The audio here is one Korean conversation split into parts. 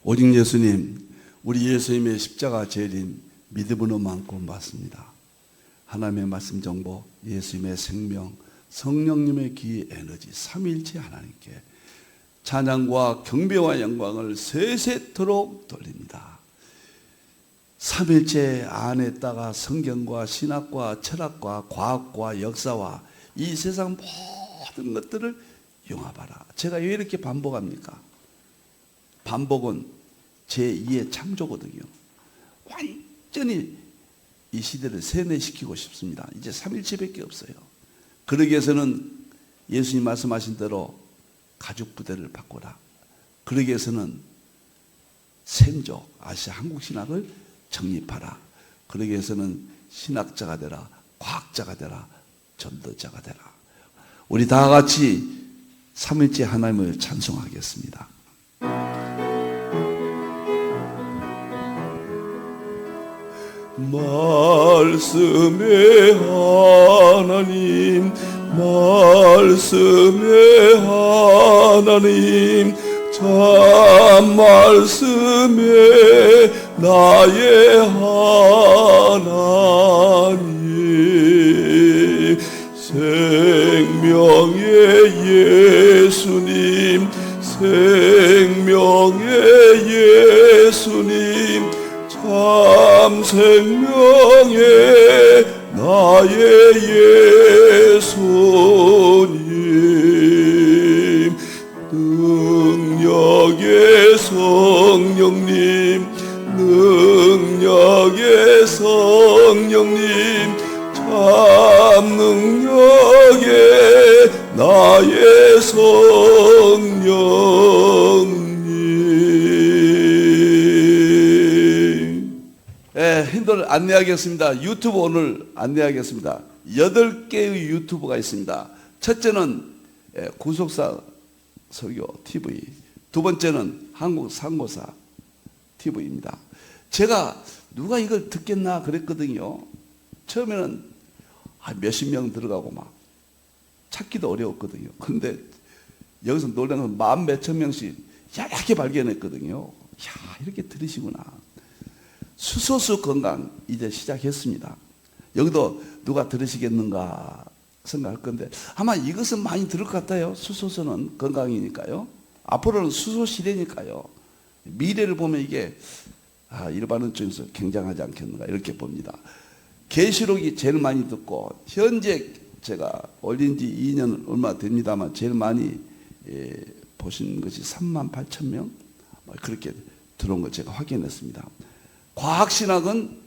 오직 예수님, 우리 예수님의 십자가 재림 믿음으로 만큼 받습니다. 하나님의 말씀 정보, 예수님의 생명, 성령님의 기의 에너지, 삼위일체 하나님께 찬양과 경배와 영광을 세세토록 돌립니다. 삼일체 안에 있다가 성경과 신학과 철학과 과학과 역사와 이 세상 모든 것들을 융합하라. 제가 왜 이렇게 반복합니까? 반복은 제2의 창조거든요. 완전히 이 시대를 세뇌시키고 싶습니다. 이제 삼일체밖에 없어요. 그러기 위해서는 예수님 말씀하신 대로 가죽 부대를 바꾸라. 그러기 위해서는 생족, 아시아 한국 신학을 정립하라. 그러기 위해서는 신학자가 되라, 과학자가 되라, 전도자가 되라. 우리 다 같이 삼일째 하나님을 찬송하겠습니다. 말씀의 하나님, 말씀의 하나님, 참 말씀의 나의 하나님, 생명의 예수님, 생명의 예수님, 참 생명의 나의 예수님, 능력의 성령님, 능력의 성령님, 참 능력의 나의 성령님. 힌트를 안내하겠습니다. 유튜브 오늘 안내하겠습니다. 8개의 유튜브가 있습니다. 첫째는 구속사 설교 TV, 두 번째는 한국 상고사 TV입니다. 제가 누가 이걸 듣겠나 그랬거든요. 처음에는 몇십 명 들어가고 막 찾기도 어려웠거든요. 근데 여기서 놀란 건 만 몇천 명씩 야하게 발견했거든요. 야, 이렇게 들으시구나. 수소수 건강 이제 시작했습니다. 여기도 누가 들으시겠는가 생각할 건데 아마 이것은 많이 들을 것 같아요. 수소수는 건강이니까요. 앞으로는 수소 시대니까요. 미래를 보면 이게 일반은 쪽에서 굉장하지 않겠는가 이렇게 봅니다. 계시록이 제일 많이 듣고 현재 제가 올린 지 2년 얼마 됩니다만 제일 많이 보신 것이 38,000명 그렇게 들어온 걸 제가 확인했습니다. 과학신학은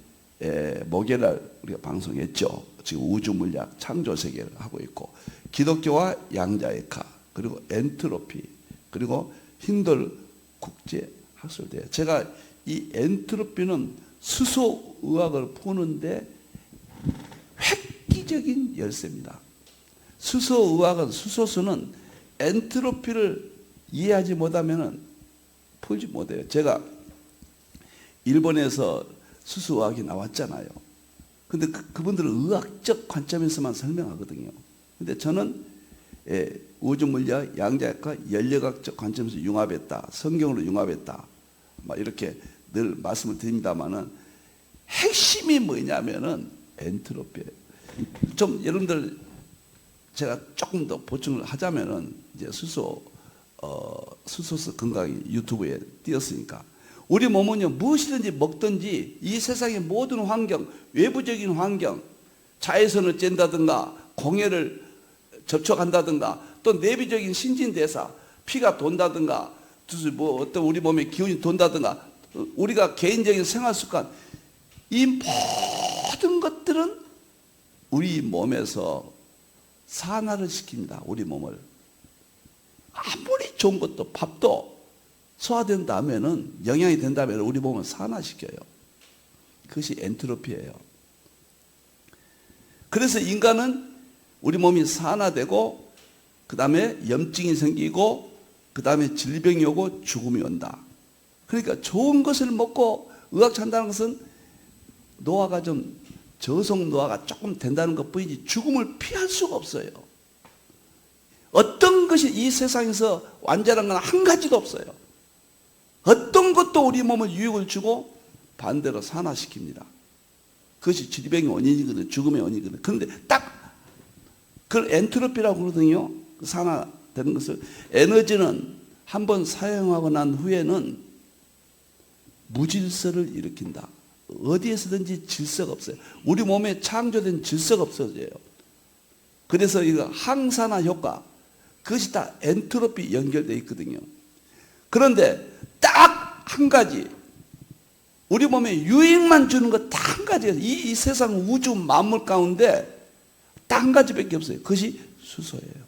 목요일날 우리가 방송했죠. 지금 우주물리학 창조세계를 하고 있고 기독교와 양자역학 그리고 엔트로피 그리고 힌들 국제학술대회. 제가 이 엔트로피는 수소의학을 푸는데 획기적인 열쇠입니다. 수소의학은 수소수는 엔트로피를 이해하지 못하면 풀지 못해요. 제가 일본에서 수소의학이 나왔잖아요. 근데 그분들은 의학적 관점에서만 설명하거든요. 근데 저는 우주물리학, 양자역학, 연력학적 관점에서 융합했다. 성경으로 융합했다. 막 이렇게 늘 말씀을 드립니다만은 핵심이 뭐냐면은 엔트로피예요. 좀 여러분들 제가 조금 더 보충을 하자면은 이제 수소수 건강이 유튜브에 띄었으니까 우리 몸은요 무엇이든지 먹든지 이 세상의 모든 환경, 외부적인 환경, 자외선을 쬐다든가 공해를 접촉한다든가 또 내부적인 신진대사, 피가 돈다든가 어떤 우리 몸의 기운이 돈다든가 우리가 개인적인 생활습관 이 모든 것들은 우리 몸에서 산화를 시킵니다. 우리 몸을 아무리 좋은 것도 밥도 소화된다면은 영양이 된다면 우리 몸을 산화시켜요. 그것이 엔트로피예요. 그래서 인간은 우리 몸이 산화되고 그 다음에 염증이 생기고 그 다음에 질병이 오고 죽음이 온다. 그러니까 좋은 것을 먹고 의학 찬다는 것은 노화가 좀 저속 노화가 조금 된다는 것뿐이지 죽음을 피할 수가 없어요. 어떤 것이 이 세상에서 완전한 건 한 가지도 없어요. 어떤 것도 그것도 우리 몸에 유익을 주고 반대로 산화시킵니다. 그것이 질병의 원인이거든요. 죽음의 원인이거든요. 그런데 딱 그걸 엔트로피라고 그러거든요. 산화되는 것을. 에너지는 한번 사용하고 난 후에는 무질서를 일으킨다. 어디에서든지 질서가 없어요. 우리 몸에 창조된 질서가 없어져요. 그래서 이거 항산화 효과, 그것이 다 엔트로피 연결되어 있거든요. 그런데 딱 한 가지, 우리 몸에 유익만 주는 것 딱 한 가지예요. 이 세상 우주 만물 가운데 딱 한 가지밖에 없어요. 그것이 수소예요.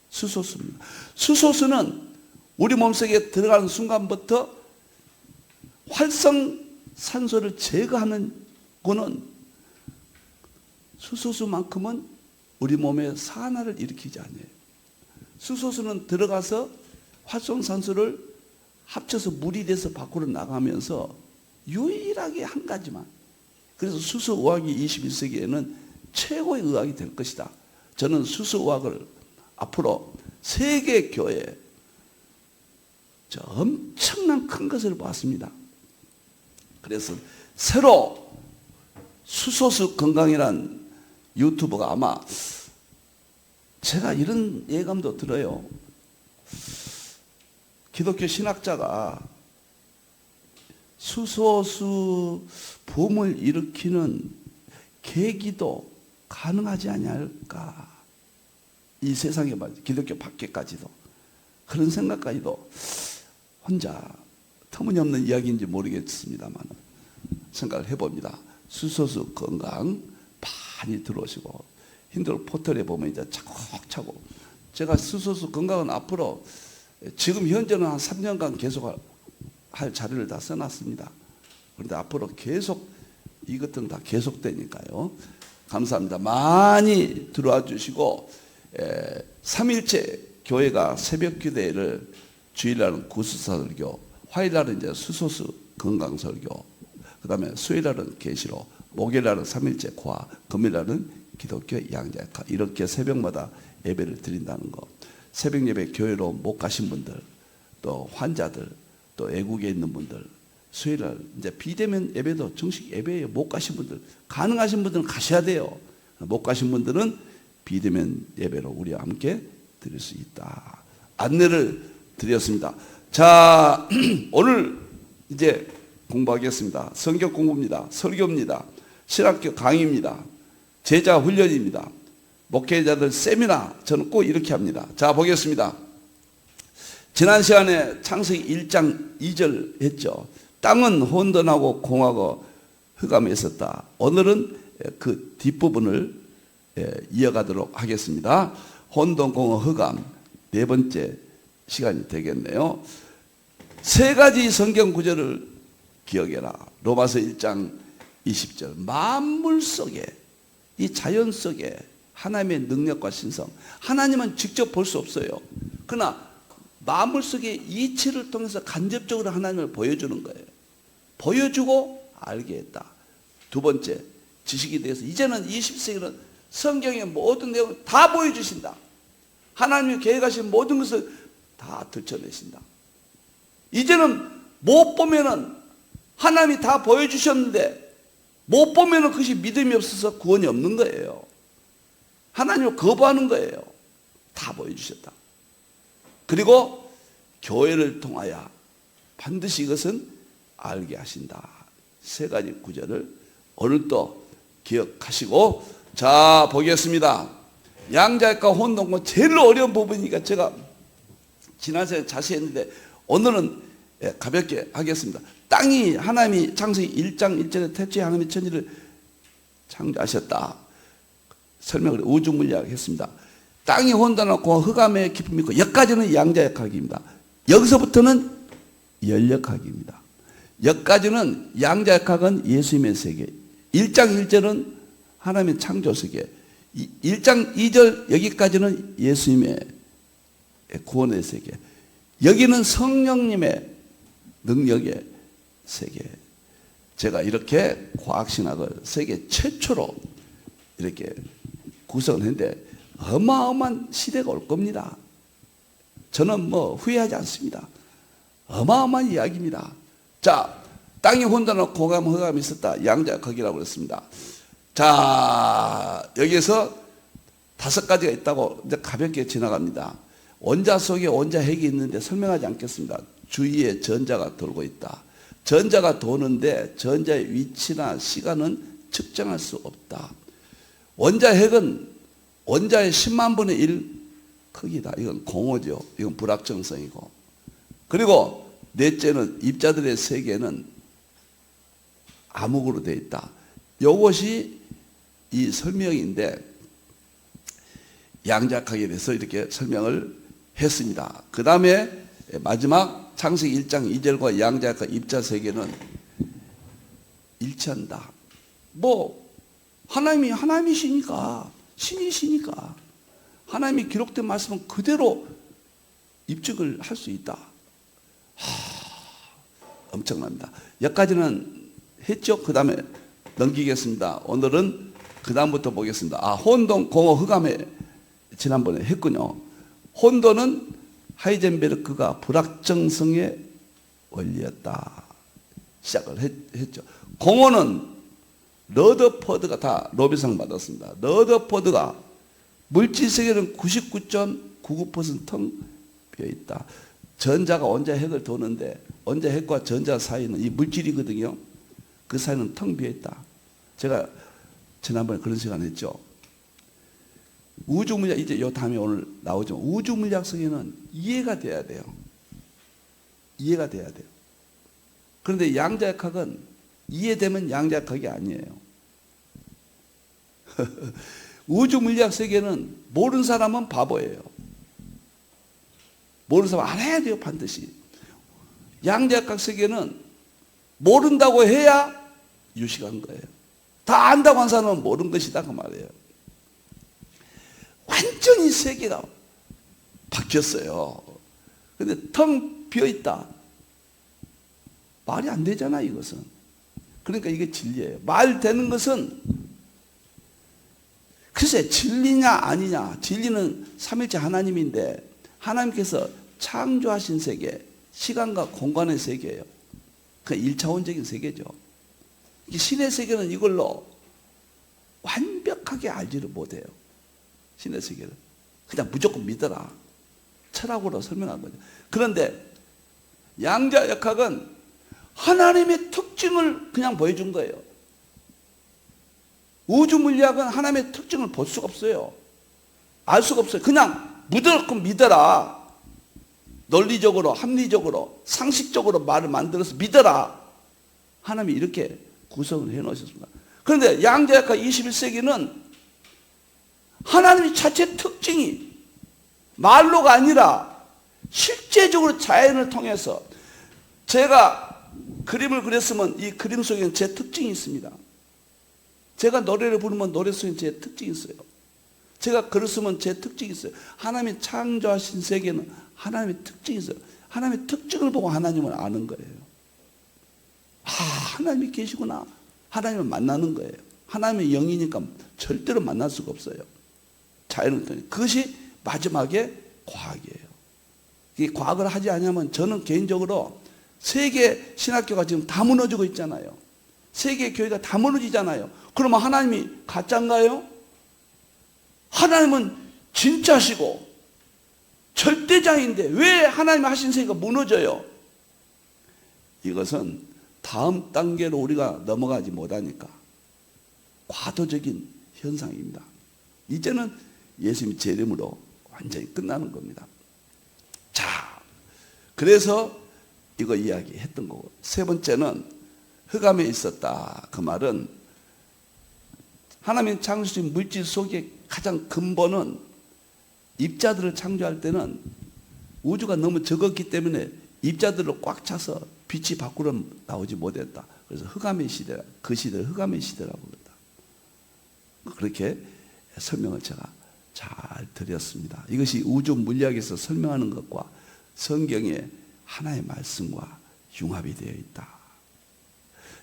수소수입니다. 수소수는 우리 몸속에 들어가는 순간부터 활성산소를 제거하는 거는 수소수만큼은 우리 몸에 산화를 일으키지 않아요. 수소수는 들어가서 활성산소를 합쳐서 물이 돼서 밖으로 나가면서 유일하게 한 가지만. 그래서 수소의학이 21세기에는 최고의 의학이 될 것이다. 저는 수소의학을 앞으로 세계 교회에 엄청난 큰 것을 봤습니다. 그래서 새로 수소수 건강이란 유튜브가 아마 제가 이런 예감도 들어요. 기독교 신학자가 수소수 붐을 일으키는 계기도 가능하지 않을까. 이 세상에 기독교 밖에까지도 그런 생각까지도 혼자 터무니없는 이야기인지 모르겠습니다만 생각을 해봅니다. 수소수 건강 많이 들어오시고 힌두 포털에 보면 이제 차곡차곡 제가 수소수 건강은 앞으로 지금 현재는 한 3년간 계속 할 자료를 다 써놨습니다. 그런데 앞으로 계속 이것들은 다 계속되니까요. 감사합니다. 많이 들어와 주시고 3일째 교회가 새벽 기도회를 주일날은 구수설교, 화요일날은 이제 수소수 건강설교, 그 다음에 수요일날은 계시로, 목요일날은 3일째 고아, 금요일날은 기독교 양자역학, 이렇게 새벽마다 예배를 드린다는 거. 새벽 예배 교회로 못 가신 분들, 또 환자들, 또 외국에 있는 분들, 수요일날 이제 비대면 예배도 정식 예배에 못 가신 분들, 가능하신 분들은 가셔야 돼요. 못 가신 분들은 비대면 예배로 우리와 함께 드릴 수 있다. 안내를 드렸습니다. 자, 오늘 이제 공부하겠습니다. 성경 공부입니다. 설교입니다. 신학교 강의입니다. 제자 훈련입니다. 목회자들 세미나, 저는 꼭 이렇게 합니다. 자, 보겠습니다. 지난 시간에 창세기 1장 2절 했죠. 땅은 혼돈하고 공하고 흑암에 있었다. 오늘은 그 뒷부분을 이어가도록 하겠습니다. 혼돈, 공허, 흑암, 네 번째 시간이 되겠네요. 세 가지 성경 구절을 기억해라. 로마서 1장 20절. 만물 속에, 이 자연 속에 하나님의 능력과 신성, 하나님은 직접 볼 수 없어요. 그러나 만물 속의 이치를 통해서 간접적으로 하나님을 보여주는 거예요. 보여주고 알게 했다. 두 번째, 지식에 대해서 이제는 20세기는 성경의 모든 내용을 다 보여주신다. 하나님이 계획하신 모든 것을 다 들춰내신다. 이제는 못 보면은 하나님이 다 보여주셨는데 못 보면은 그것이 믿음이 없어서 구원이 없는 거예요. 하나님을 거부하는 거예요. 다 보여주셨다. 그리고 교회를 통하여 반드시 이것은 알게 하신다. 세 가지 구절을 오늘 또 기억하시고, 자, 보겠습니다. 양자역과 혼돈과 제일 어려운 부분이니까 제가 지난 시간에 자세히 했는데 오늘은 가볍게 하겠습니다. 땅이 하나님이 창세기 1장 1절에 태초에 하나님이 천지를 창조하셨다. 설명을 우주 물리학 했습니다. 땅이 혼돈하고 흑암의 깊음이 있고, 여기까지는 양자역학입니다. 여기서부터는 연력학입니다. 여기까지는 양자역학은 예수님의 세계, 1장 1절은 하나님의 창조 세계, 1장 2절 여기까지는 예수님의 구원의 세계, 여기는 성령님의 능력의 세계. 제가 이렇게 과학신학을 세계 최초로 이렇게 구성을 했는데 어마어마한 시대가 올 겁니다. 저는 뭐 후회하지 않습니다. 어마어마한 이야기입니다. 자, 땅이 혼돈하고 고감 흑암이 있었다. 양자역학이라고 그랬습니다. 자, 여기에서 5가지가 있다고 이제 가볍게 지나갑니다. 원자 속에 원자핵이 있는데 설명하지 않겠습니다. 주위에 전자가 돌고 있다. 전자가 도는데 전자의 위치나 시간은 측정할 수 없다. 원자핵은 원자의 10만 분의 1 크기다. 이건 공허죠. 이건 불확정성이고. 그리고 넷째는 입자들의 세계는 암흑으로 되어 있다. 이것이 이 설명인데 양자역학에 대해서 이렇게 설명을 했습니다. 그 다음에 마지막 창세기 1장 2절과 양자역학 입자 세계는 일치한다. 뭐 하나님이 하나님이시니까, 신이시니까 하나님이 기록된 말씀은 그대로 입증을 할 수 있다. 엄청납니다. 여기까지는 했죠. 그 다음에 넘기겠습니다. 오늘은 그 다음부터 보겠습니다. 혼돈, 공허, 흑암에 지난번에 했군요. 혼돈은 하이젠베르크가 불확정성의 원리였다. 시작을 했죠. 공허는 러더퍼드가 다 노벨상 받았습니다. 러더퍼드가 물질 세계는 99.99% 텅 비어 있다. 전자가 원자핵을 도는데 원자핵과 전자 사이는 이 물질이거든요. 그 사이는 텅 비어 있다. 제가 지난번에 그런 시간 했죠. 우주 물리학, 이제 요 다음에 오늘 나오죠. 우주 물리학 세계는 이해가 돼야 돼요. 이해가 돼야 돼요. 그런데 양자역학은 이해되면 양자역학이 아니에요. 우주 물리학 세계는 모르는 사람은 바보예요. 모르는 사람은 알아야 돼요, 반드시. 양자역학 세계는 모른다고 해야 유식한 거예요. 다 안다고 한 사람은 모르는 것이다, 그 말이에요. 완전히 세계가 바뀌었어요. 근데 텅 비어있다. 말이 안 되잖아, 이것은. 그러니까 이게 진리예요. 말 되는 것은 글쎄 진리냐 아니냐. 진리는 삼일체 하나님인데 하나님께서 창조하신 세계, 시간과 공간의 세계예요. 그 1차원적인 세계죠. 신의 세계는 이걸로 완벽하게 알지를 못해요. 신의 세계를. 그냥 무조건 믿어라. 철학으로 설명한 거죠. 그런데 양자역학은 하나님의 특징을 그냥 보여준 거예요. 우주 물리학은 하나님의 특징을 볼 수가 없어요. 알 수가 없어요. 그냥 무조건 믿어라. 논리적으로, 합리적으로, 상식적으로 말을 만들어서 믿어라. 하나님이 이렇게 구성을 해 놓으셨습니다. 그런데 양자역학 21세기는 하나님의 자체 특징이 말로가 아니라 실제적으로 자연을 통해서 제가 그림을 그렸으면 이 그림 속에는 제 특징이 있습니다. 제가 노래를 부르면 노래 속에 제 특징이 있어요. 제가 글을 쓰면 제 특징이 있어요. 하나님이 창조하신 세계는 하나님의 특징이 있어요. 하나님의 특징을 보고 하나님을 아는 거예요. 하나님이 계시구나. 하나님을 만나는 거예요. 하나님의 영이니까 절대로 만날 수가 없어요. 자연을 통해. 그것이 마지막에 과학이에요. 이 과학을 하지 않으면 저는 개인적으로 세계 신학교가 지금 다 무너지고 있잖아요. 세계 교회가 다 무너지잖아요. 그러면 하나님이 가짜인가요? 하나님은 진짜시고 절대자인데 왜 하나님이 하신 세계가 무너져요? 이것은 다음 단계로 우리가 넘어가지 못하니까 과도적인 현상입니다. 이제는 예수님이 제 이름으로 완전히 끝나는 겁니다. 자, 그래서 이거 이야기했던 거고, 세 번째는 흑암에 있었다. 그 말은 하나님 창조주신 물질 속의 가장 근본은 입자들을 창조할 때는 우주가 너무 적었기 때문에 입자들로 꽉 차서 빛이 밖으로 나오지 못했다. 그래서 흑암의 시대, 그 시대를 흑암의 시대라고 그랬다. 그렇게 설명을 제가 잘 드렸습니다. 이것이 우주 물리학에서 설명하는 것과 성경의 하나의 말씀과 융합이 되어 있다.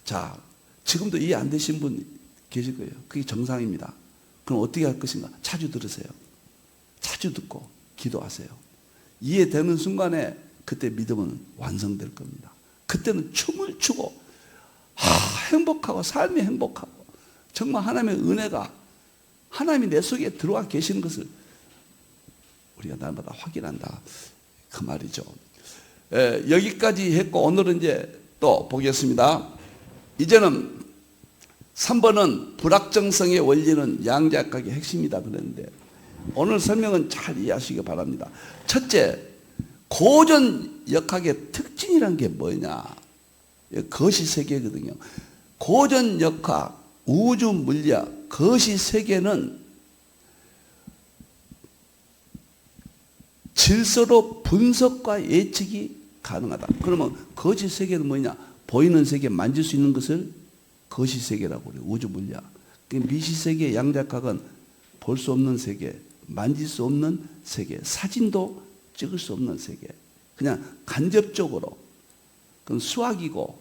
자, 지금도 이해 안 되신 분 계실 거예요. 그게 정상입니다. 그럼 어떻게 할 것인가? 자주 들으세요. 자주 듣고 기도하세요. 이해되는 순간에 그때 믿음은 완성될 겁니다. 그때는 춤을 추고 행복하고 삶이 행복하고 정말 하나님의 은혜가 하나님이 내 속에 들어와 계시는 것을 우리가 날마다 확인한다 그 말이죠. 여기까지 했고 오늘은 이제 또 보겠습니다. 이제는 3번은 불확정성의 원리는 양자역학의 핵심이다 그랬는데 오늘 설명은 잘 이해하시기 바랍니다. 첫째, 고전역학의 특징이란 게 뭐냐? 거시세계거든요. 고전역학, 우주물리학, 거시세계는 질서로 분석과 예측이 가능하다. 그러면 거시세계는 뭐냐? 보이는 세계, 만질 수 있는 것을 거시세계라고 그래요. 우주물리학. 미시세계, 양자역학은 볼 수 없는 세계, 만질 수 없는 세계, 사진도 찍을 수 없는 세계. 그냥 간접적으로 그건 수학이고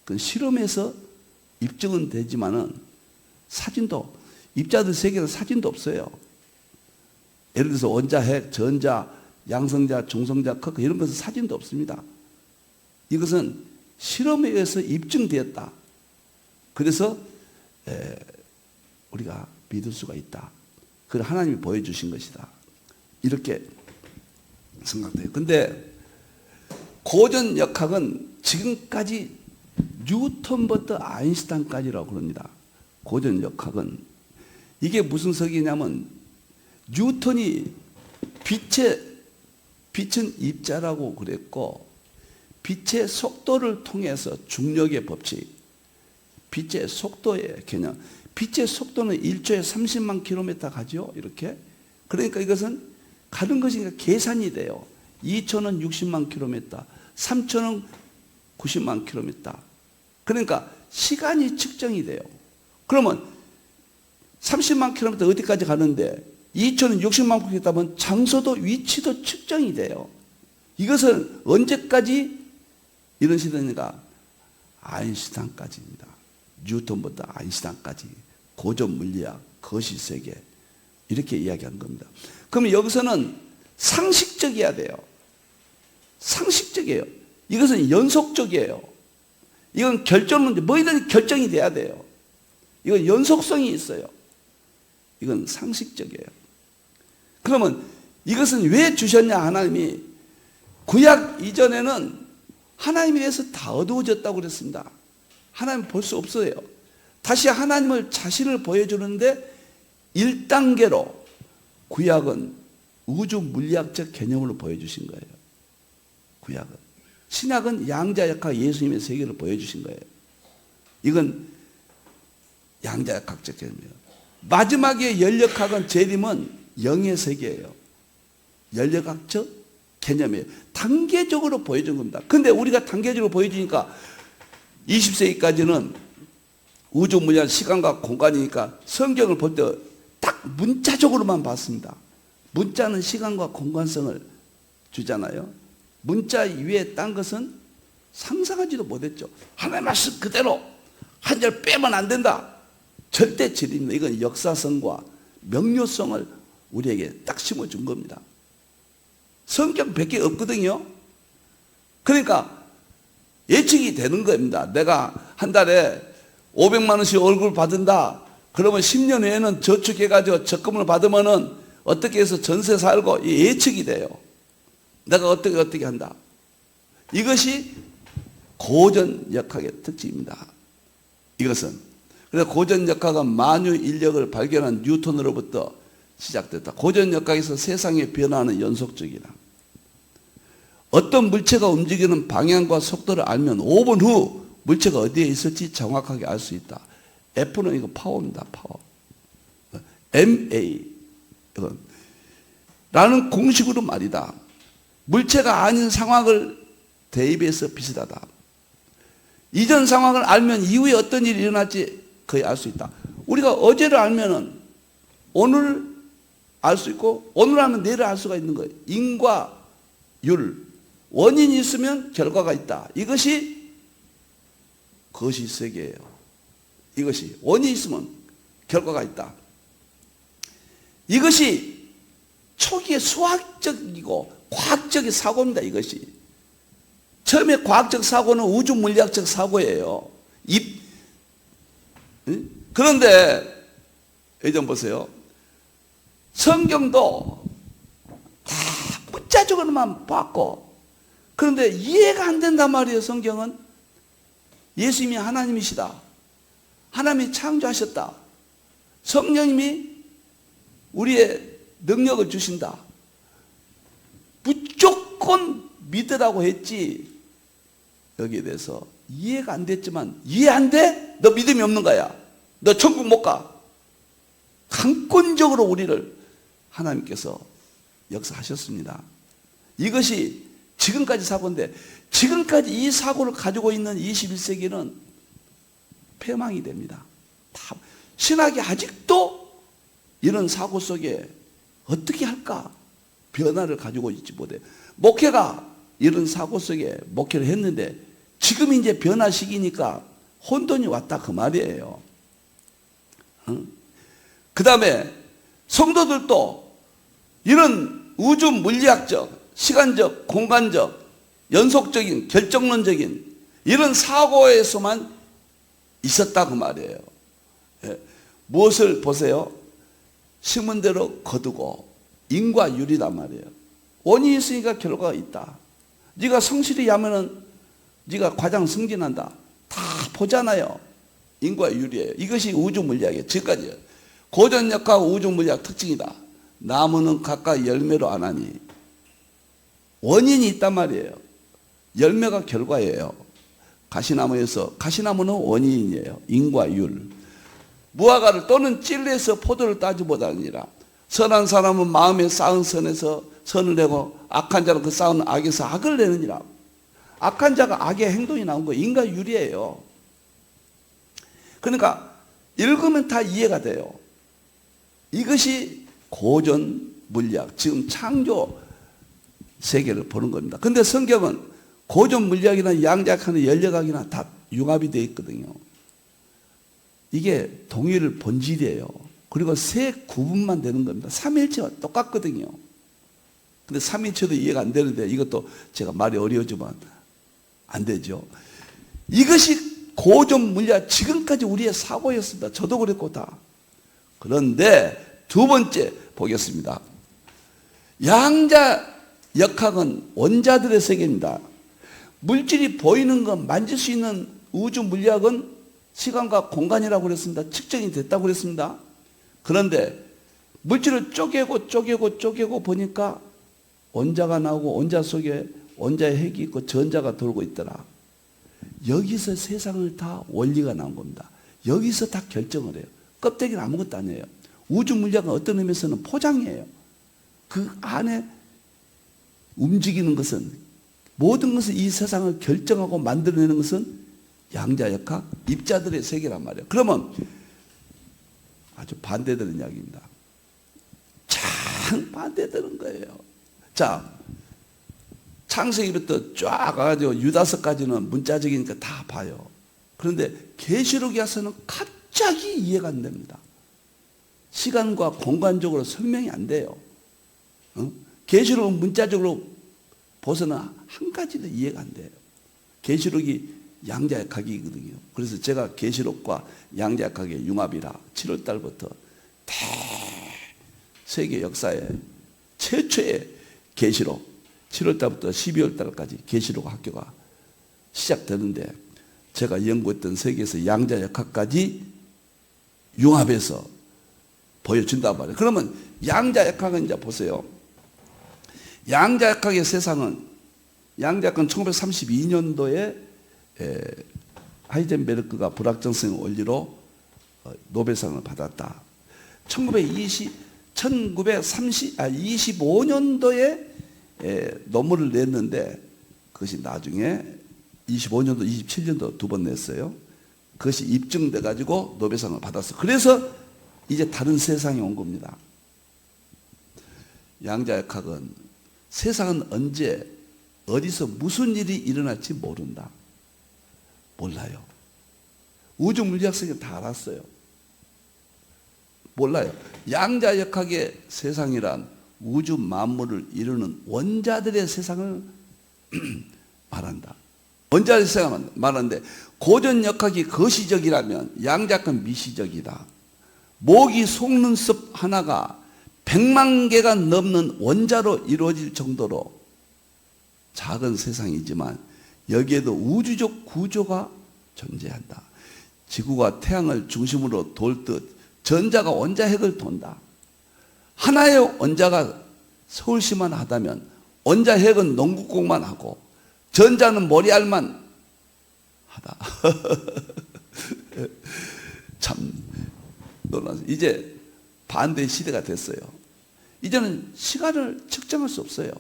그건 실험에서 입증은 되지만은 사진도 입자들 세계는 사진도 없어요. 예를 들어서 원자, 핵, 전자, 양성자, 중성자, 쿼크 이런 것은 사진도 없습니다. 이것은 실험에 의해서 입증되었다. 그래서 우리가 믿을 수가 있다. 그걸 하나님이 보여주신 것이다. 이렇게 생각돼요. 근데 고전역학은 지금까지 뉴턴부터 아인슈타인까지라고 그럽니다. 고전역학은 이게 무슨 석이냐면 뉴턴이 빛은 입자라고 그랬고 빛의 속도를 통해서 중력의 법칙, 빛의 속도의 개념, 빛의 속도는 1초에 30만 킬로미터 가죠. 이렇게. 그러니까 이것은 가는 것이니까 계산이 돼요. 2초는 60만 킬로미터, 3초는 90만 킬로미터. 그러니까 시간이 측정이 돼요. 그러면 30만 킬로미터 어디까지 가는데 2초는 60만 킬로미터면 장소도 위치도 측정이 돼요. 이것은 언제까지 이런 시대니까 아인슈타인까지입니다. 뉴턴부터 아인슈타인까지 고전물리학, 거시세계 이렇게 이야기한 겁니다. 그럼 여기서는 상식적이어야 돼요. 상식적이에요. 이것은 연속적이에요. 이건 결정은 뭐이든 결정이 돼야 돼요. 이건 연속성이 있어요. 이건 상식적이에요. 그러면 이것은 왜 주셨냐? 하나님이 구약 이전에는 하나님에 대해서 다 어두워졌다고 그랬습니다. 하나님 볼 수 없어요. 다시 하나님을 자신을 보여주는데 1단계로 구약은 우주 물리학적 개념으로 보여주신 거예요. 구약은. 신약은 양자역학 예수님의 세계를 보여주신 거예요. 이건 양자역학적 개념이에요. 마지막에 연력학은 재림은 영의 세계예요. 연력학적 개념이에요. 단계적으로 보여준 겁니다. 근데 우리가 단계적으로 보여주니까 20세기까지는 우주 물리학 시간과 공간이니까 성경을 볼 때 딱 문자적으로만 봤습니다. 문자는 시간과 공간성을 주잖아요. 문자 이외에 딴 것은 상상하지도 못했죠. 하나님의 말씀 그대로 한 절 빼면 안 된다. 절대 진리입니다. 이건 역사성과 명료성을 우리에게 딱 심어준 겁니다. 성경 100개 없거든요. 그러니까 예측이 되는 겁니다. 내가 한 달에 500만 원씩 월급을 받는다. 그러면 10년 후에는 저축해가지고 적금을 받으면은 어떻게 해서 전세 살고 예측이 돼요. 내가 어떻게 한다. 이것이 고전역학의 특징입니다. 이것은. 그래서 고전역학은 만유 인력을 발견한 뉴턴으로부터 시작됐다. 고전역학에서 세상의 변화는 연속적이다. 어떤 물체가 움직이는 방향과 속도를 알면 5분 후 물체가 어디에 있을지 정확하게 알 수 있다. F는 이거 파워입니다. 파워. MA 이건 라는 공식으로 말이다. 물체가 아닌 상황을 대입해서 비슷하다. 이전 상황을 알면 이후에 어떤 일이 일어날지 거의 알 수 있다. 우리가 어제를 알면은 오늘 알 수 있고 오늘 알면 내일을 알 수가 있는 거예요. 인과 율. 원인이 있으면 결과가 있다. 이것이 거시세계예요. 이것이 원인이 있으면 결과가 있다. 이것이 초기의 수학적이고 과학적인 사고입니다. 이것이 처음에 과학적 사고는 우주 물리학적 사고예요. 그런데 여기 좀 보세요. 성경도 다 문자적으로만 봤고, 그런데 이해가 안 된단 말이에요. 성경은 예수님이 하나님이시다, 하나님이 창조하셨다, 성령님이 우리의 능력을 주신다, 무조건 믿으라고 했지. 여기에 대해서 이해가 안 됐지만, 이해 안 돼? 너 믿음이 없는 거야. 너 천국 못 가. 강권적으로 우리를 하나님께서 역사하셨습니다. 이것이 지금까지 사고인데, 지금까지 이 사고를 가지고 있는 21세기는 폐망이 됩니다. 신학이 아직도 이런 사고 속에 어떻게 할까? 변화를 가지고 있지 못해. 목회가 이런 사고 속에 목회를 했는데, 지금 이제 변화 시기니까 혼돈이 왔다 그 말이에요. 그 다음에 성도들도 이런 우주 물리학적, 시간적, 공간적, 연속적인, 결정론적인 이런 사고에서만 있었다 그 말이에요. 무엇을 보세요? 심은대로 거두고 인과 율이란 말이에요. 원인이 있으니까 결과가 있다. 네가 성실히 하면은 네가 과장 승진한다. 다 보잖아요. 인과 율이에요. 이것이 우주 물리학이에요. 지금까지 고전역학 우주 물리학 특징이다. 나무는 각각 열매로 안 하니 원인이 있단 말이에요. 열매가 결과예요. 가시나무에서, 가시나무는 원인이에요. 인과 율. 무화과를 또는 찔레에서 포도를 따지보다 아니라, 선한 사람은 마음에 쌓은 선에서 선을 내고 악한 자는 그 쌓은 악에서 악을 내느니라. 악한 자가 악의 행동이 나온 거 인과 율이에요. 그러니까 읽으면 다 이해가 돼요. 이것이 고전 물리학, 지금 창조 세계를 보는 겁니다. 그런데 성경은 고전 물리학이나 양자학이나 연력학이나 다 융합이 되어 있거든요. 이게 동일 본질이에요. 그리고 세 구분만 되는 겁니다. 삼일체와 똑같거든요. 근데 삼일체도 이해가 안 되는데, 이것도 제가 말이 어려우지만 안 되죠. 이것이 고전 물리학, 지금까지 우리의 사고였습니다. 저도 그랬고 다. 그런데 두 번째 보겠습니다. 양자 역학은 원자들의 세계입니다. 물질이 보이는 것, 만질 수 있는 우주 물리학은 시간과 공간이라고 그랬습니다. 측정이 됐다고 그랬습니다. 그런데 물질을 쪼개고 보니까 원자가 나오고, 원자 속에 원자의 핵이 있고 전자가 돌고 있더라. 여기서 세상을 다 원리가 나온 겁니다. 여기서 다 결정을 해요. 껍데기는 아무것도 아니에요. 우주 물리학은 어떤 의미에서는 포장이에요. 그 안에 움직이는 것은, 모든 것을, 이 세상을 결정하고 만들어내는 것은 양자역학, 입자들의 세계란 말이에요. 그러면 아주 반대되는 이야기입니다. 참 반대되는 거예요. 자, 창세기부터 쫙 가가지고 유다서까지는 문자적이니까 다 봐요. 그런데 계시록에 와서는 갑자기 이해가 안 됩니다. 시간과 공간적으로 설명이 안 돼요. 계시록은 문자적으로 벗어나 한 가지도 이해가 안 돼요. 계시록이 양자역학이거든요. 그래서 제가 계시록과 양자역학의 융합이라 7월 달부터 세계 역사에 최초의 계시록, 7월 달부터 12월 달까지 계시록 학교가 시작되는데, 제가 연구했던 세계에서 양자역학까지 융합해서 보여준단 말이에요. 그러면 양자역학은 이제 보세요. 양자역학의 세상은, 양자역학은 1932년도에 하이젠베르크가 불확정성 원리로 노벨상을 받았다. 1925년도에 논문을 냈는데, 그것이 나중에 25년도, 27년도 두 번 냈어요. 그것이 입증돼 가지고 노벨상을 받았어. 그래서 이제 다른 세상에 온 겁니다. 양자역학은 세상은 언제 어디서 무슨 일이 일어날지 모른다. 몰라요. 우주 물리학생이 다 알았어요. 몰라요. 양자역학의 세상이란 우주 만물을 이루는 원자들의 세상을 말한다. 원자를 생각하면 말하는데 고전 역학이 거시적이라면 양자학은 미시적이다. 모기 속는 습 하나가 100만 개가 넘는 원자로 이루어질 정도로 작은 세상이지만 여기에도 우주적 구조가 존재한다. 지구가 태양을 중심으로 돌듯 전자가 원자핵을 돈다. 하나의 원자가 서울시만 하다면 원자핵은 농구공만 하고 전자는 머리알만 하다. 참 놀라서 이제 반대 시대가 됐어요. 이제는 시간을 측정할 수 없어요.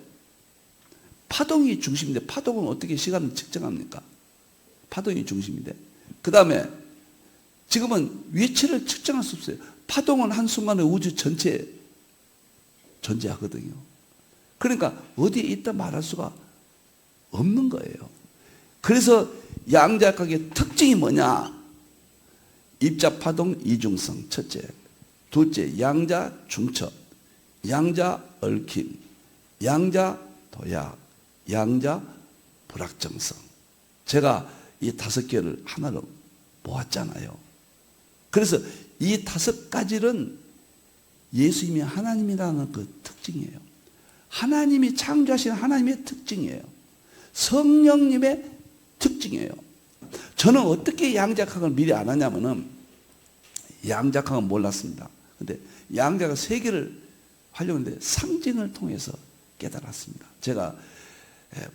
파동이 중심인데 파동은 어떻게 시간을 측정합니까? 파동이 중심인데. 그 다음에 지금은 위치를 측정할 수 없어요. 파동은 한순간에 우주 전체에 존재하거든요. 그러니까 어디에 있다 말할 수가 없는 거예요. 그래서 양자역학의 특징이 뭐냐? 입자파동 이중성 첫째, 둘째 양자 중첩, 양자 얽힘, 양자 도약, 양자 불확정성. 제가 이 5개를 하나로 모았잖아요. 그래서 이 5가지는 예수님이 하나님이라는 그 특징이에요. 하나님이 창조하신 하나님의 특징이에요. 성령님의 특징이에요. 저는 어떻게 양자역학을 미리 안 하냐면은 양자역학은 몰랐습니다. 근데 양자가 3개를 활용했는데 상징을 통해서 깨달았습니다. 제가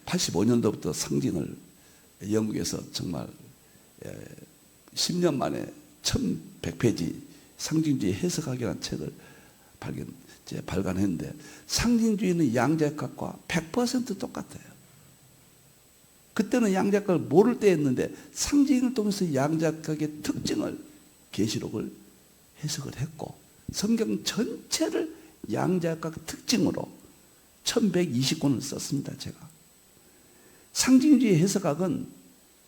85년도부터 상징을 영국에서 정말 10년 만에 1100페이지 상징주의 해석학이라는 책을 발간했는데 상징주의는 양자역학과 100% 똑같아요. 그때는 양자역학을 모를 때였는데 상징을 통해서 양자역학의 특징을 계시록을 해석을 했고 성경 전체를 양자역학 특징으로 1120권을 썼습니다. 제가. 상징주의 해석학은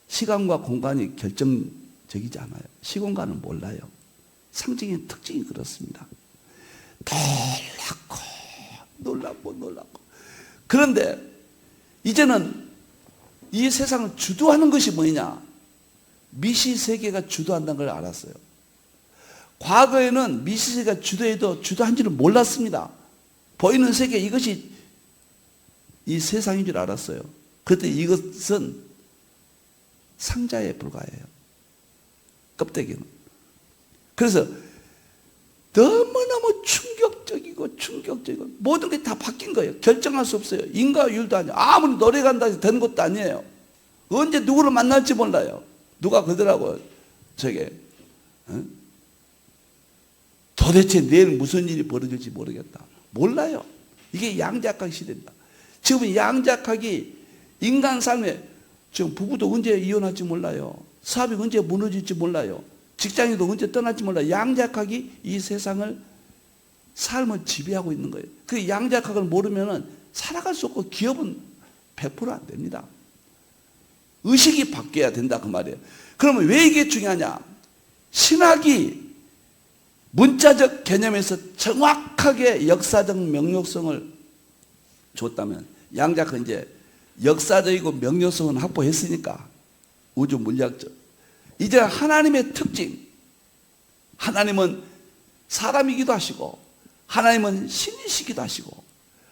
시간과 공간이 결정적이지 않아요. 시공간은 몰라요. 상징의 특징이 그렇습니다. 놀랍고. 그런데 이제는 이 세상을 주도하는 것이 뭐냐? 미시세계가 주도한다는 걸 알았어요. 과거에는 미시세계가 주도해도 주도한 줄은 몰랐습니다. 보이는 세계 이것이 이 세상인 줄 알았어요. 그때 이것은 상자에 불과해요. 껍데기는. 그래서 너무너무 충격적이고 모든 게 다 바뀐 거예요. 결정할 수 없어요. 인과율도 아니에요. 아무리 노래 간다 해서 되는 것도 아니에요. 언제 누구를 만날지 몰라요. 누가 그러더라고요. 도대체 내일 무슨 일이 벌어질지 모르겠다. 몰라요. 이게 양자역학 시대입니다. 지금 양자역학이 인간 삶에 지금 부부도 언제 이혼할지 몰라요. 사업이 언제 무너질지 몰라요. 직장인도 언제 떠날지 몰라요. 양자역학이 이 세상을 삶을 지배하고 있는 거예요. 그 양자역학을 모르면 살아갈 수 없고 기업은 100%안 됩니다. 의식이 바뀌어야 된다 그 말이에요. 그러면 왜 이게 중요하냐? 신학이 문자적 개념에서 정확하게 역사적 명료성을 줬다면 양자역학은 이제 역사적이고 명료성은 확보했으니까 우주 물리학적 이제 하나님의 특징, 하나님은 사람이기도 하시고 하나님은 신이시기도 하시고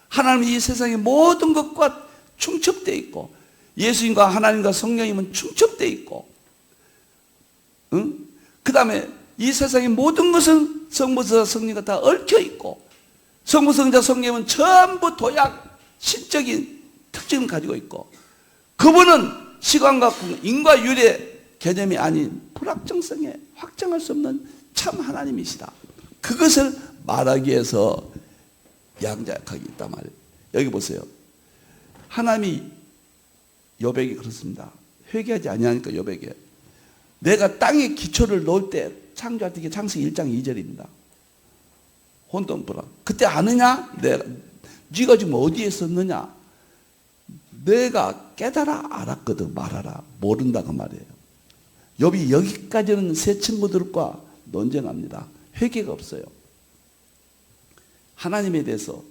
하나님은 이 세상의 모든 것과 충첩되어 있고 예수님과 하나님과 성령님은 충첩되어 있고 그 다음에 이 세상의 모든 것은 성부성자 성령과 다 얽혀 있고 성부성자 성령님은 전부 도약 신적인 특징을 가지고 있고 그분은 시간과 인과율의 개념이 아닌 불확정성에 확정할 수 없는 참 하나님이시다. 그것을 말하기 위해서 양자역학이 있단 말이에요. 여기 보세요. 하나님이 욥에게 그렇습니다. 회개하지 아니하니까 욥에게 내가 땅에 기초를 놓을 때 창조할 때 이게 창세기 1장 2절입니다. 혼돈불안. 그때 아느냐? 네가 지금 어디에 있었느냐? 내가 깨달아 알았거든 말하라. 모른다 그 말이에요. 욥이 여기까지는 세 친구들과 논쟁합니다. 회개가 없어요. 하나님에 대해서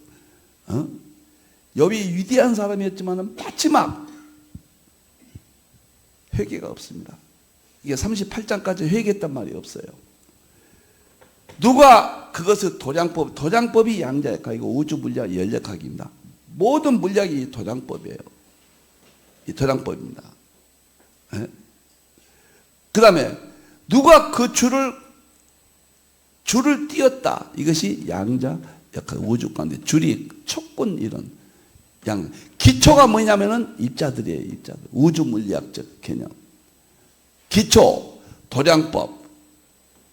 욥이 위대한 사람이었지만 마지막 회개가 없습니다. 이게 38장까지 회개했단 말이 없어요. 누가 그것을 도량법이 양자역학이고 우주 물리학 열역학입니다. 모든 물리학이 도량법이에요. 이 도량법입니다. 그 다음에 누가 그 줄을 띄었다. 이것이 양자역학 우주 가운데 줄이 촉군 이런 기초가 뭐냐면은 입자들이에요. 입자들. 우주 물리학적 개념. 기초, 도량법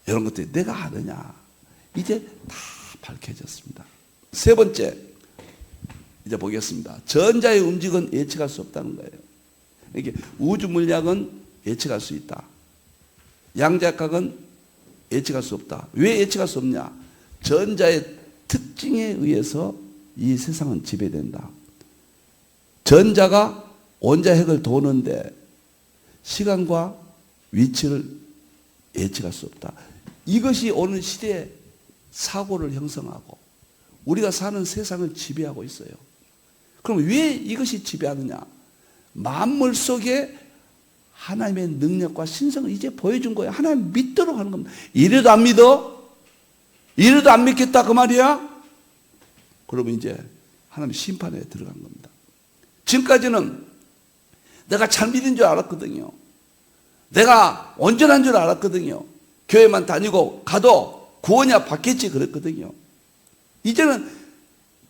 이런 것들이 내가 아느냐. 이제 다 밝혀졌습니다. 세 번째 이제 보겠습니다. 전자의 움직임은 예측할 수 없다는 거예요. 이게 우주 물리학은 예측할 수 있다. 양자역학은 예측할 수 없다. 왜 예측할 수 없냐? 전자의 특징에 의해서 이 세상은 지배된다. 전자가 원자핵을 도는데 시간과 위치를 예측할 수 없다. 이것이 오늘 시대의 사고를 형성하고 우리가 사는 세상을 지배하고 있어요. 그럼 왜 이것이 지배하느냐? 만물 속에 하나님의 능력과 신성을 이제 보여준 거예요. 하나님 믿도록 하는 겁니다. 이래도 안 믿어? 이래도 안 믿겠다 그 말이야? 그러면 이제 하나님 심판에 들어간 겁니다. 지금까지는 내가 잘 믿은 줄 알았거든요. 내가 온전한 줄 알았거든요. 교회만 다니고 가도 구원이야 받겠지 그랬거든요. 이제는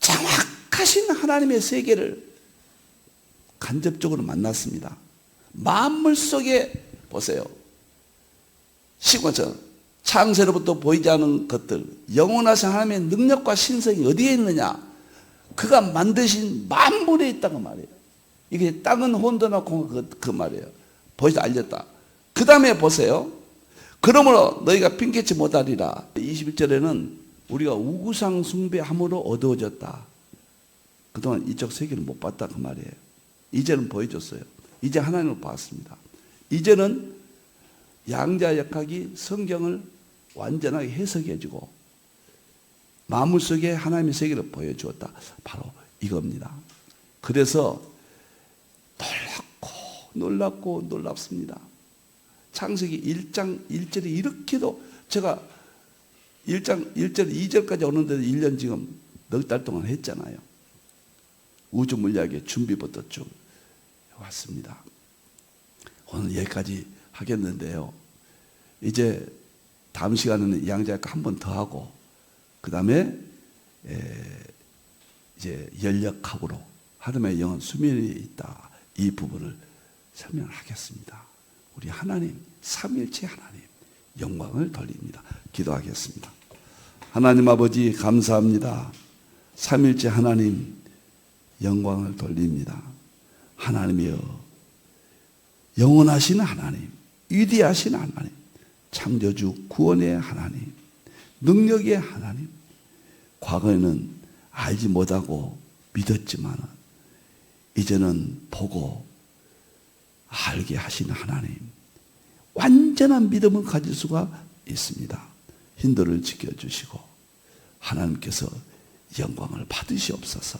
정확하신 하나님의 세계를 간접적으로 만났습니다. 만물 속에 보세요. 시공처럼 창세로부터 보이지 않은 것들, 영원하신 하나님의 능력과 신성이 어디에 있느냐? 그가 만드신 만물에 있다고 말이에요. 이게 땅은 혼돈하고 그 말이에요. 보이지 알렸다. 그 다음에 보세요. 그러므로 너희가 핑계치 못하리라. 21절에는 우리가 우구상 숭배함으로 어두워졌다. 그동안 이쪽 세계를 못 봤다 그 말이에요. 이제는 보여줬어요. 이제 하나님을 봤습니다. 이제는 양자역학이 성경을 완전하게 해석해주고 만물 속에 하나님의 세계를 보여주었다. 바로 이겁니다. 그래서 놀랍고 놀랍습니다. 창세기 1장 1절이 이렇게도 제가 1장 1절 2절까지 오는데도 1년 지금 넉 달 동안 했잖아요. 우주 물리학의 준비부터 쭉 왔습니다. 오늘 여기까지 하겠는데요. 이제 다음 시간에는 양자역학 한 번 더 하고 그 다음에 이제 열역학으로 하나님의 영은 수면에 있다. 이 부분을 설명하겠습니다. 우리 하나님, 삼위일체 하나님 영광을 돌립니다. 기도하겠습니다. 하나님 아버지 감사합니다. 삼위일체 하나님 영광을 돌립니다. 하나님이여 영원하신 하나님, 위대하신 하나님, 창조주 구원의 하나님, 능력의 하나님, 과거에는 알지 못하고 믿었지만 이제는 보고 알게 하신 하나님, 완전한 믿음을 가질 수가 있습니다. hinder를 지켜주시고 하나님께서 영광을 받으시옵소서.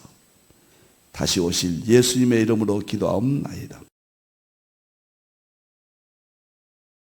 다시 오실 예수님의 이름으로 기도하옵나이다.